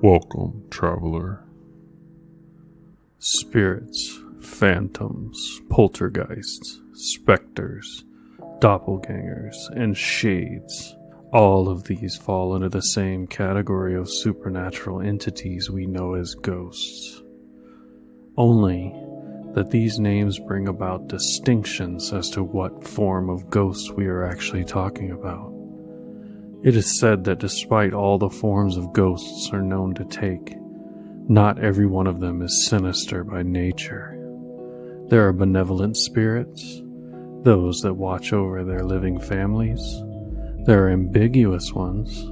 Welcome, traveler. Spirits, phantoms, poltergeists, specters, doppelgangers, and shades. All of these fall under the same category of supernatural entities we know as ghosts. Only that these names bring about distinctions as to what form of ghost we are actually talking about. It is said that despite all the forms of ghosts are known to take, not every one of them is sinister by nature. There are benevolent spirits, those that watch over their living families. There are ambiguous ones,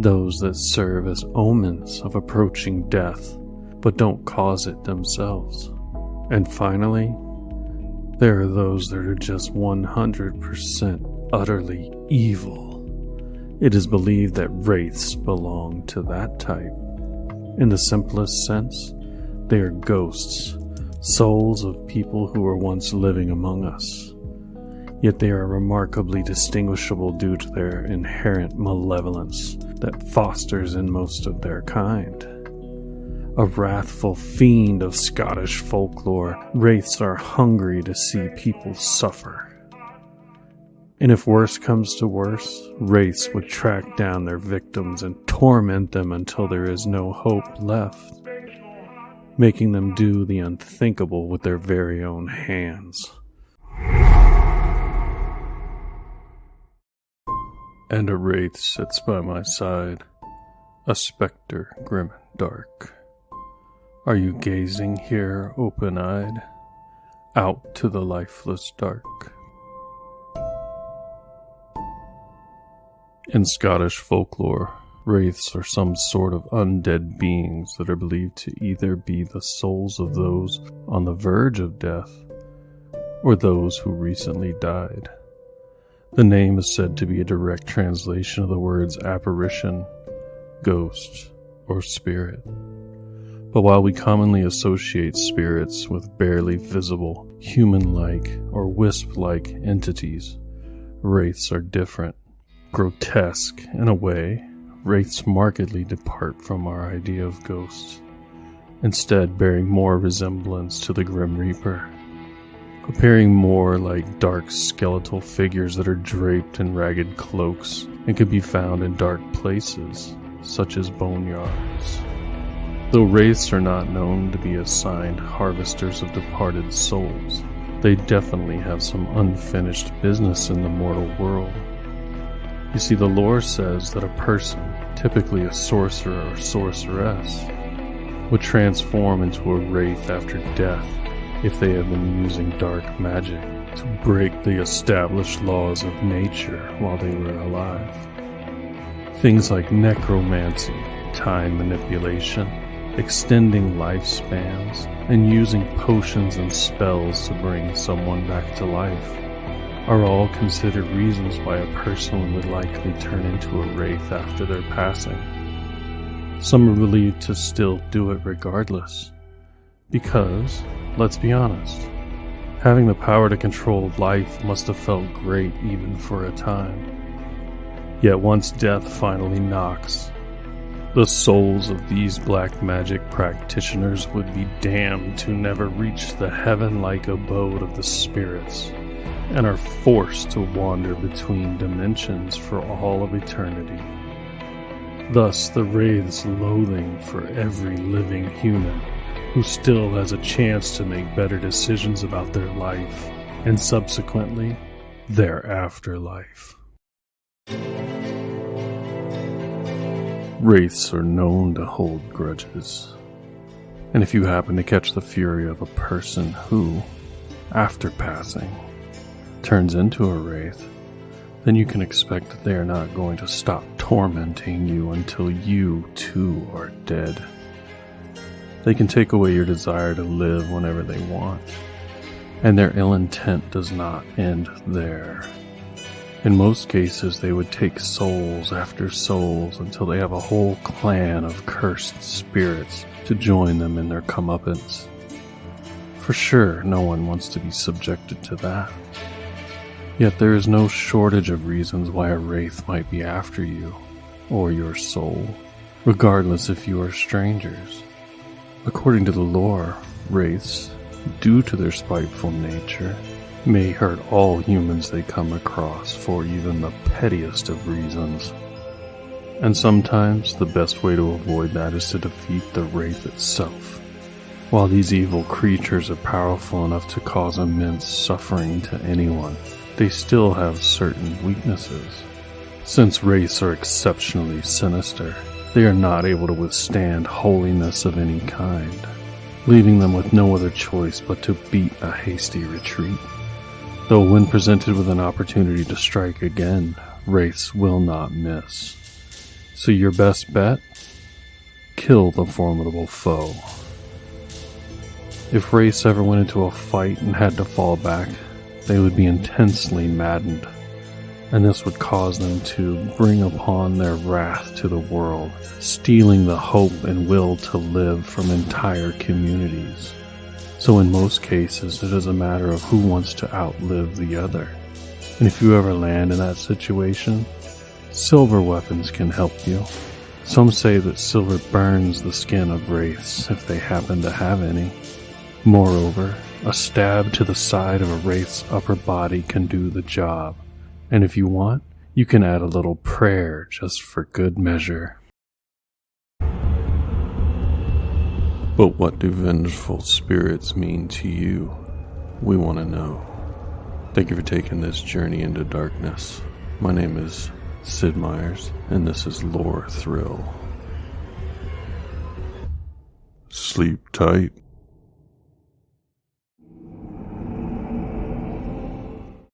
those that serve as omens of approaching death, but don't cause it themselves. And finally, there are those that are just 100% utterly evil. It is believed that wraiths belong to that type. In the simplest sense, they are ghosts, souls of people who were once living among us. Yet they are remarkably distinguishable due to their inherent malevolence that fosters in most of their kind. A wrathful fiend of Scottish folklore, wraiths are hungry to see people suffer. And if worse comes to worse, wraiths would track down their victims and torment them until there is no hope left, making them do the unthinkable with their very own hands. And a wraith sits by my side, a specter grim and dark. Are you gazing here open-eyed, out to the lifeless dark? In Scottish folklore, wraiths are some sort of undead beings that are believed to either be the souls of those on the verge of death or those who recently died. The name is said to be a direct translation of the words apparition, ghost, or spirit. But while we commonly associate spirits with barely visible, human-like or wisp-like entities, wraiths are different. Grotesque, in a way, wraiths markedly depart from our idea of ghosts, instead bearing more resemblance to the Grim Reaper, appearing more like dark skeletal figures that are draped in ragged cloaks and can be found in dark places, such as boneyards. Though wraiths are not known to be assigned harvesters of departed souls, they definitely have some unfinished business in the mortal world. You see, the lore says that a person, typically a sorcerer or sorceress, would transform into a wraith after death if they had been using dark magic to break the established laws of nature while they were alive. Things like necromancy, time manipulation, extending lifespans, and using potions and spells to bring someone back to life are all considered reasons why a person would likely turn into a wraith after their passing. Some are believed to still do it regardless, because, let's be honest, having the power to control life must have felt great even for a time. Yet once death finally knocks, the souls of these black magic practitioners would be damned to never reach the heaven-like abode of the spirits, and are forced to wander between dimensions for all of eternity. Thus, the wraith's loathing for every living human who still has a chance to make better decisions about their life, and subsequently, their afterlife. Wraiths are known to hold grudges, and if you happen to catch the fury of a person who, after passing, turns into a wraith, then you can expect that they are not going to stop tormenting you until you too are dead. They can take away your desire to live whenever they want, and their ill intent does not end there. In most cases, they would take souls after souls until they have a whole clan of cursed spirits to join them in their comeuppance. For sure, no one wants to be subjected to that. Yet there is no shortage of reasons why a wraith might be after you, or your soul, regardless if you are strangers. According to the lore, wraiths, due to their spiteful nature, may hurt all humans they come across for even the pettiest of reasons. And sometimes the best way to avoid that is to defeat the wraith itself. While these evil creatures are powerful enough to cause immense suffering to anyone, they still have certain weaknesses. Since wraiths are exceptionally sinister, they are not able to withstand holiness of any kind, leaving them with no other choice but to beat a hasty retreat. Though when presented with an opportunity to strike again, wraiths will not miss. So your best bet? Kill the formidable foe. If wraiths ever went into a fight and had to fall back, they would be intensely maddened, and this would cause them to bring upon their wrath to the world, stealing the hope and will to live from entire communities. So in most cases, it is a matter of who wants to outlive the other. And if you ever land in that situation, silver weapons can help you. Some say that silver burns the skin of wraiths if they happen to have any. Moreover, a stab to the side of a wraith's upper body can do the job. And if you want, you can add a little prayer just for good measure. But what do vengeful spirits mean to you? We want to know. Thank you for taking this journey into darkness. My name is Sid Myers, and this is Lore Thrill. Sleep tight.